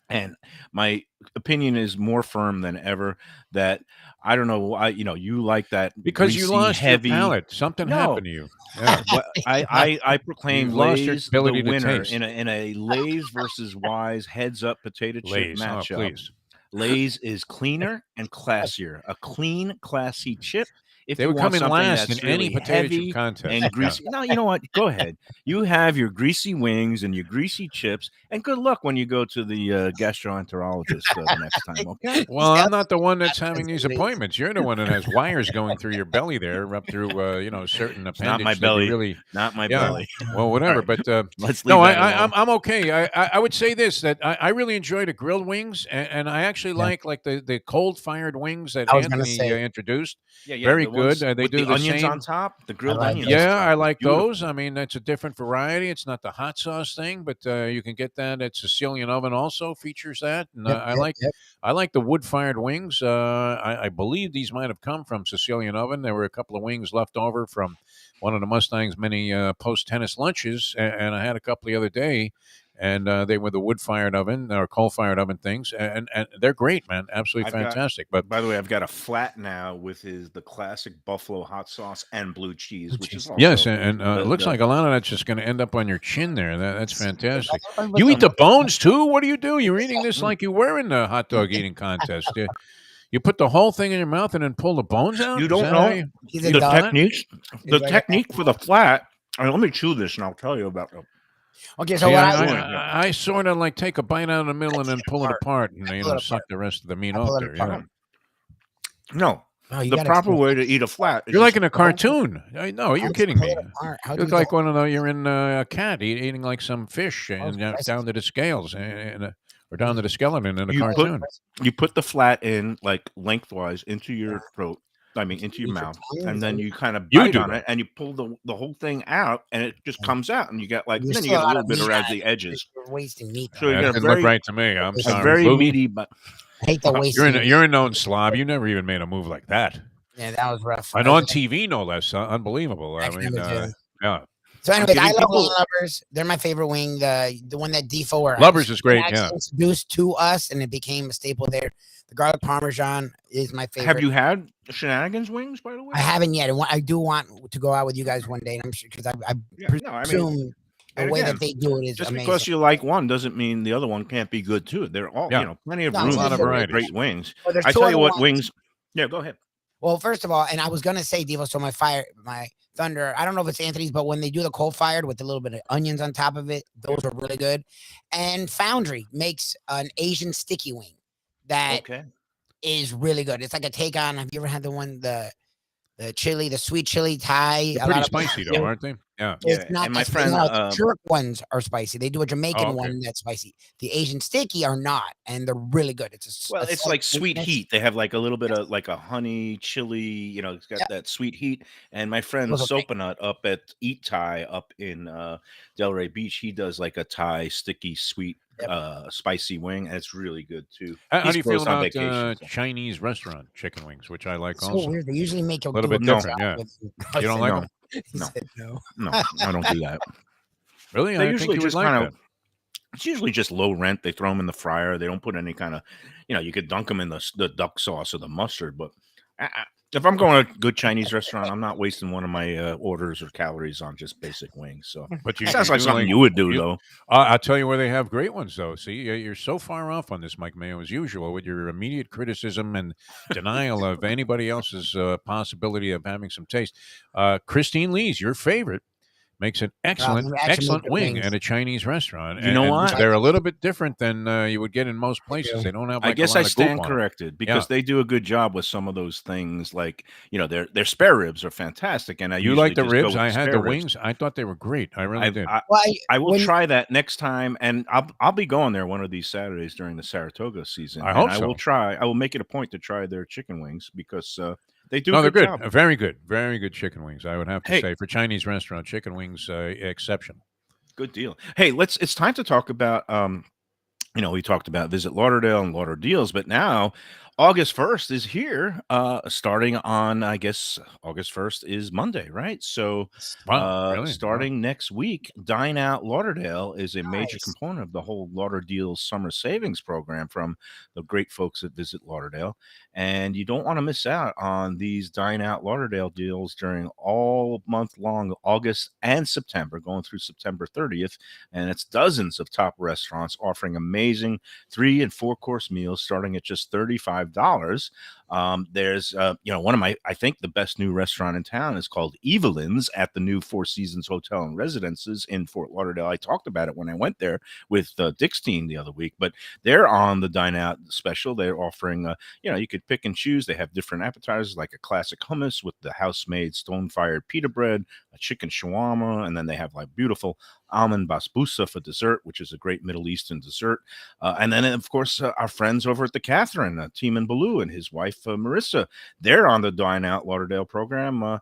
And my opinion is more firm than ever that I don't know why, you like that Because you greasy, lost your heavy. palate. Something No, happened to you. Yeah. what I proclaim You've lost your Lay's the ability to winner taste. in a Lay's versus Wise heads up potato chip Lay's. Oh, matchup. please. Lay's is cleaner and classier. A clean, classy chip. If They you would want come in something last in that's any really potato chip heavy contest. and Yeah. greasy, no, you know what? Go ahead. You have your greasy wings and your greasy chips, and good luck when you go to the gastroenterologist the next time. Okay. Well, I'm not the one that's having these appointments. You're the one that has wires going through your belly there, up through certain It's not my appendage that you belly. really. Not my Yeah. belly. Well, whatever. All right. But Let's leave no, that alone. I'm okay. I would say this, that I really enjoy the grilled wings, and I actually like the cold fired wings that I was gonna Anthony say. introduced. Yeah, Very the good. ones They with do the onions same. on top, the grilled like onions. those. on Yeah, top. I It's like beautiful. those. I mean, that's a different variety. It's not the hot sauce thing, but you can get that at Sicilian Oven. Also features that, and I like the wood fired wings. I believe these might have come from Sicilian Oven. There were a couple of wings left over from one of the Mustang's many post tennis lunches, and I had a couple the other day. And they were the wood-fired oven or coal-fired oven things, and they're great, man, absolutely I've got, fantastic. But by the way, I've got a flat now with the classic buffalo hot sauce and blue cheese, which is also yes, and it looks the- like a lot of that's just going to end up on your chin there. That's fantastic. That's You eat the what bones too? What do? You're eating this like you were in the hot dog eating contest. You put the whole thing in your mouth and then pull the bones out? You Is don't that know how you- He's a the dog. techniques. The He's like a- technique for the flat. Let me chew this, and I'll tell you about it. Okay, so See, what I sort of like take a bite out of the middle and then pull it apart and pull it suck apart. the rest of the meat I off pull it there. apart. Yeah. No, Oh, you the gotta proper explain. way to eat a flat. Is You're like just- in a cartoon. No, you're How'd you kidding pull me. it apart? How'd You you look like get- one of the. You're in a cat eating like some fish and Christ. down to the scales or down to the skeleton in a You put- cartoon. you put the flat in like lengthwise into your throat. I mean, into your Use your mouth, tongue, and is then that- you kind of You bite do on that. it, and you pull the whole thing out, and it just comes out, and you get like There's then you still get a lot little of bit meat around on the it. edges. You're wasting meat. So you That get a didn't look very, right to me. I'm It's a sorry. very Lubie, meaty, but I hate the waste. You're a known slob. You never even made a move like that. Yeah, that was rough. And on TV, no less. Unbelievable. I mean, yeah. So anyways, I giving love people- wing lovers. They're my favorite wing. The one that Defo or Lovers is great, actually yeah. introduced to us, and it became a staple there. The garlic parmesan is my favorite. have you had Shenanigans wings, by the way? I haven't yet. And I do want to go out with you guys one day. And I'm sure because I Yeah, presume no, I mean, the and way again, that they do it is just amazing. because you like one doesn't mean the other one can't be good too. They're all, Yeah. plenty of No, room there's a lot of for varieties. great wings. Well, there's I two tell you other what, ones. wings. Yeah, go ahead. Well, first of all, and I was gonna say Devo, so my thunder. I don't know if it's Anthony's, but when they do the coal fired with a little bit of onions on top of it, those are really good. And Foundry makes an Asian sticky wing that is Okay. really good. It's like a take on. Have you ever had the chili, the sweet chili Thai? They're A lot pretty of- spicy, though, aren't they? Yeah. It's Yeah, not and my just friend, the jerk ones are spicy. They do a Jamaican okay. one that's spicy. The Asian sticky are not, and they're really good. It's Well, it's like sweet sweetness. heat. They have like a little bit of like a honey chili, it's got Yeah. that sweet heat. And my friend Those are great. Sopanut up at Eat Thai up in Delray Beach, he does like a Thai sticky sweet spicy wing, and it's really good too. How He's do you feel close on about vacation, so. Chinese restaurant chicken wings, which I like So also? weird. They usually make a Little do bit good different, job yeah. with- You don't like No. them? He No. said no. No, I don't do that. Really? They I usually think you would just like kind that. of. It's usually just low rent. They throw them in the fryer. They don't put any kind of, you could dunk them in the duck sauce or the mustard. But if I'm going to a good Chinese restaurant, I'm not wasting one of my orders or calories on just basic wings. So But you sounds you like do something you would do, you- though. I'll tell you where they have great ones, though. See, you're so far off on this, Mike Mayo, as usual, with your immediate criticism and denial of anybody else's possibility of having some taste. Christine Lee's, your favorite, makes an excellent, we actually excellent make the wing wings. at a Chinese restaurant. You know and what? They're a little bit different than you would get in most places. They don't have. Like I guess a lot I of goop stand on 'em. corrected because they do a good job with some of those things. Like their spare ribs are fantastic, and I You usually like the just go ribs? with I had spare the ribs. wings. I thought they were great. I really did. Well, I will when- try that next time, and I'll be going there one of these Saturdays during the Saratoga season. I and hope I so. will try. I will make it a point to try their chicken wings because they do. No, a they're good good. job. Very good. Very good chicken wings. I would have to Hey. say for Chinese restaurant chicken wings, exceptional. Good deal. Hey, it's time to talk about we talked about Visit Lauderdale and Lauder Deals, but now August 1st is here, starting on, I guess, August 1st is Monday, right? So, Wow, really? Wow. starting next week, Dine Out Lauderdale is a major Nice. component of the whole Lauderdale Summer Savings Program from the great folks that Visit Lauderdale. And you don't want to miss out on these Dine Out Lauderdale deals during all month long, August and September, going through September 30th. And it's dozens of top restaurants offering amazing 3 and 4 course meals starting at just $35. There's, one of I think the best new restaurant in town is called Evelyn's at the new Four Seasons Hotel and Residences in Fort Lauderdale. I talked about it when I went there with Dick's team the other week, but they're on the Dine Out special. They're offering, you could pick and choose. They have different appetizers like a classic hummus with the house-made stone-fired pita bread, a chicken shawarma, and then they have like beautiful almond basbousa for dessert, which is a great Middle Eastern dessert. And then, of course, our friends over at the Catherine, Teeman Baloo and his wife, Marissa, they're on the Dine Out Lauderdale program.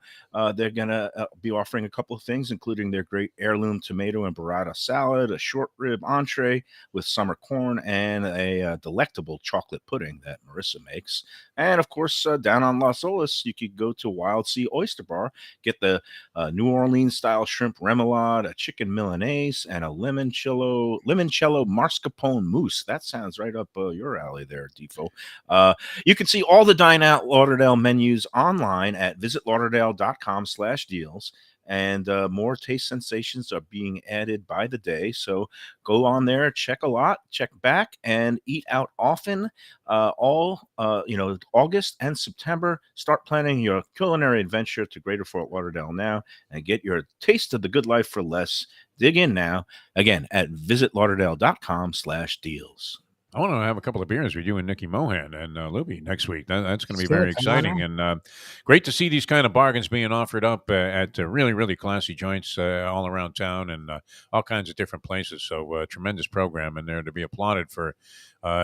They're going to be offering a couple of things, including their great heirloom tomato and burrata salad, a short rib entree with summer corn, and a delectable chocolate pudding that Marissa makes. And, of course, down on Las Olas, you could go to Wild Sea Oyster Bar, get the New Orleans-style shrimp remoulade, a chicken Milanese, and a limoncello mascarpone mousse. That sounds right up your alley there, Defo. You can see all the Dine Out Lauderdale menus online at visitlauderdale.com/deals. And more taste sensations are being added by the day. So go on there, check a lot, check back, and eat out often. August and September. Start planning your culinary adventure to Greater Fort Lauderdale now and get your taste of the good life for less. Dig in now, again, at visitlauderdale.com/deals. I want to have a couple of beers with you and Nikki Mohan and Lubie next week. That's going to be very exciting and great to see these kind of bargains being offered up at really, really classy joints all around town and all kinds of different places. So tremendous program in there to be applauded for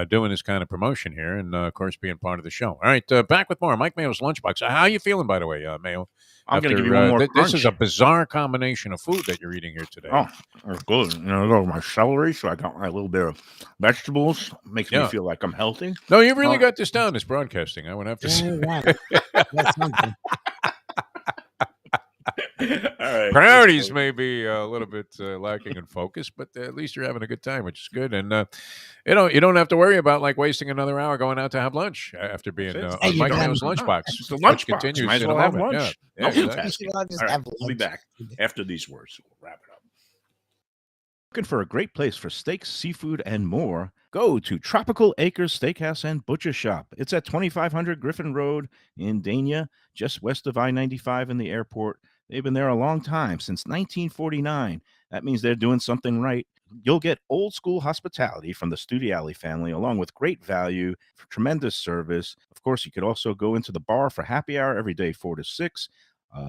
doing this kind of promotion here and, of course, being part of the show. All right, back with more. Mike Mayo's Lunchbox. How are you feeling, by the way, Mayo? I'm going to give you one more crunch. This is a bizarre combination of food that you're eating here today. Oh, that's good. I got my celery, so I got my little bit of vegetables. Makes me feel like I'm healthy. No, you really got this down, this broadcasting. I would have to say. That's something. All right. Priorities may be a little bit lacking in focus, but at least you're having a good time, which is good. And you don't have to worry about like wasting another hour going out to have lunch after being on Mike Mayo's Lunchbox. It's the Lunchbox. Continues Might as well have lunch. Yeah, Exactly. All right, we'll be back after these words. We'll wrap it up. Looking for a great place for steaks, seafood, and more? Go to Tropical Acres Steakhouse and Butcher Shop. It's at 2500 Griffin Road in Dania, just west of I-95 in the airport. They've been there a long time, since 1949. That means they're doing something right. You'll get old school hospitality from the Studiali family, along with great value, for tremendous service. Of course, you could also go into the bar for happy hour every day, 4 to 6.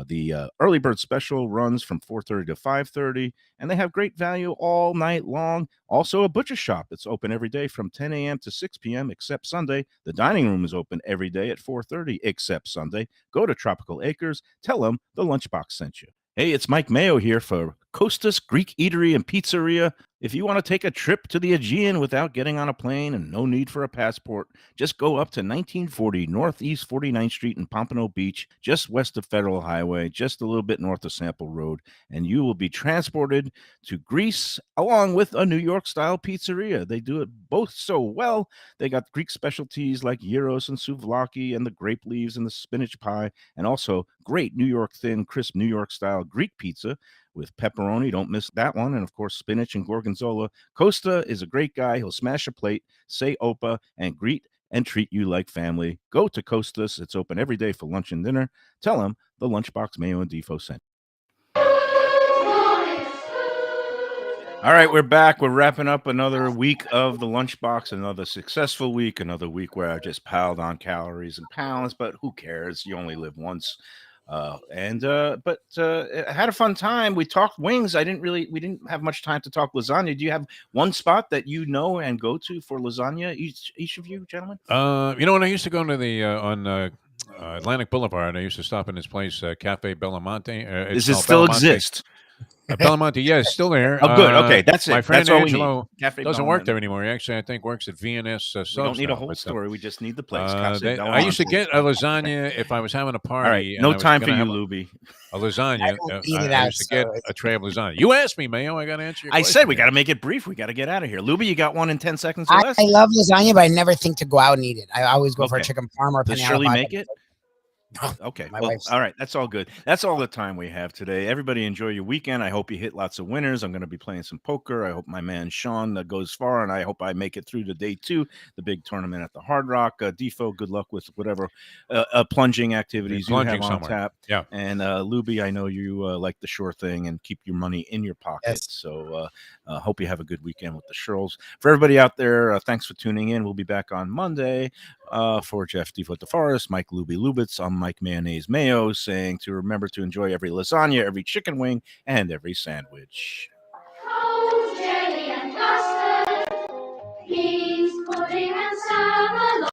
The early bird special runs from 4:30 to 5:30, and they have great value all night long. Also, a butcher shop that's open every day from 10 a.m. to 6 p.m. except Sunday. The dining room is open every day at 4:30 except Sunday. Go to Tropical Acres. Tell them the Lunchbox sent you. Hey, it's Mike Mayo here for Costas Greek Eatery and Pizzeria. If you want to take a trip to the Aegean without getting on a plane and no need for a passport, just go up to 1940 Northeast 49th Street in Pompano Beach, just west of Federal Highway, just a little bit north of Sample Road, and you will be transported to Greece along with a New York-style pizzeria. They do it both so well. They got Greek specialties like gyros and souvlaki and the grape leaves and the spinach pie, and also great New York thin, crisp New York-style Greek pizza with pepperoni. Don't miss that one. And, of course, spinach and gorgonzola. Costa is a great guy. He'll smash a plate, say Opa, and greet and treat you like family. Go to Costas. It's open every day for lunch and dinner. Tell him the Lunchbox Mayo and Defo sent. All right, we're back. We're wrapping up another week of the Lunchbox, another successful week, another week where I just piled on calories and pounds, but who cares? You only live once. I had a fun time. We talked wings. We didn't have much time to talk lasagna. Do you have one spot that you know and go to for lasagna, each of you gentlemen? When I used to go to the on Atlantic Boulevard, I used to stop in this place, Cafe Bellamonte. Does it still exist? Belmonte, yeah, it's still there. Oh, good. Okay, that's my it. friend That's all we need. Angelo Cafe doesn't Bell work Monte. there anymore. He actually, I think, works at VNS Subs. We don't need a now, whole but, story. We just need the place. I used to get a lasagna if I was having a party. All right, and no I was time for gonna you, have Lubie. a lasagna. don't eat it I out, used to get so it's- a tray of lasagna. You asked me, Mayo. I got to answer your I question. said we here. got to make it brief. We got to get out of here. Lubie, you got one in 10 seconds or less? I love lasagna, but I never think to go out and eat it. I always go for a Okay. chicken parm or a Does penne Shirley alla make vodka. it? Okay. My Well, wife's- all right. That's all good. That's all the time we have today. Everybody enjoy your weekend. I hope you hit lots of winners. I'm going to be playing some poker. I hope my man Sean goes far, and I hope I make it through to day 2, the big tournament at the Hard Rock. Defo, good luck with whatever plunging activities you Plunging have on somewhere. tap. Yeah. And Lubie, I know you like the sure thing and keep your money in your pocket. Yes. So hope you have a good weekend with the Shirls. For everybody out there, thanks for tuning in. We'll be back on Monday. For Jeff Defoot DeForest, Mike Lubie Lubitz, I'm Mike Mayonnaise Mayo, saying to remember to enjoy every lasagna, every chicken wing, and every sandwich. Jelly and custard, beans, pudding and salmon.